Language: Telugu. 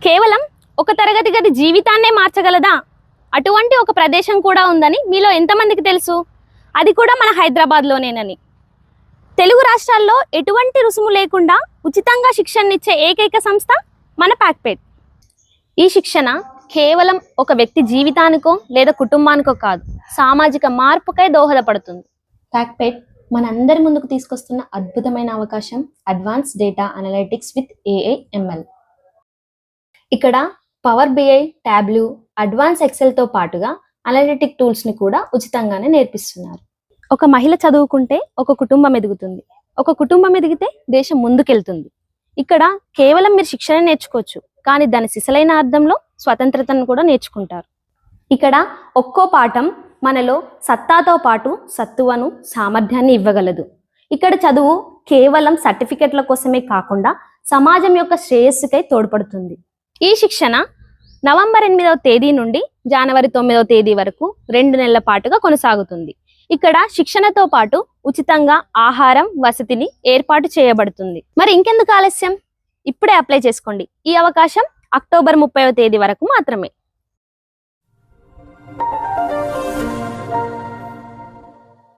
కేవలం ఒక తరగతి గది జీవితాన్నే మార్చగలదా? అటువంటి ఒక ప్రదేశం కూడా ఉందని మీలో ఎంతమందికి తెలుసు? అది కూడా మన హైదరాబాద్లోనేనని. తెలుగు రాష్ట్రాల్లో ఎటువంటి రుసుము లేకుండా ఉచితంగా శిక్షణనిచ్చే ఏకైక సంస్థ మన ప్యాక్పేట్. ఈ శిక్షణ కేవలం ఒక వ్యక్తి జీవితానికో లేదా కుటుంబానికో కాదు, సామాజిక మార్పుకై దోహదపడుతుంది. ప్యాక్పేట్ మనందరి ముందుకు తీసుకొస్తున్న అద్భుతమైన అవకాశం advance data analytics with AI/ML. ఇక్కడ పవర్ BI, ట్యాబ్లూ, అడ్వాన్స్ ఎక్సెల్తో పాటుగా అనలిటిక్ టూల్స్ని కూడా ఉచితంగానే నేర్పిస్తున్నారు. ఒక మహిళ చదువుకుంటే ఒక కుటుంబం ఎదుగుతుంది, ఒక కుటుంబం ఎదిగితే దేశం ముందుకెళ్తుంది. ఇక్కడ కేవలం మీరు శిక్షణ నేర్చుకోవచ్చు, కానీ దాని సిసలైన అర్థంలో స్వతంత్రతను కూడా నేర్చుకుంటారు. ఇక్కడ ఒక్కో పాఠం మనలో సత్తాతో పాటు సత్తువను, సామర్థ్యాన్ని ఇవ్వగలదు. ఇక్కడ చదువు కేవలం సర్టిఫికెట్ల కోసమే కాకుండా సమాజం యొక్క శ్రేయస్సుకై తోడ్పడుతుంది. ఈ శిక్షణ నవంబర్ 8వ తేదీ నుండి జనవరి 9వ తేదీ వరకు 2 నెలల పాటుగా కొనసాగుతుంది. ఇక్కడ శిక్షణతో పాటు ఉచితంగా ఆహారం, వసతిని ఏర్పాటు చేయబడుతుంది. మరి ఇంకెందుకు ఆలస్యం? ఇప్పుడే అప్లై చేసుకోండి. ఈ అవకాశం అక్టోబర్ 30వ తేదీ వరకు మాత్రమే.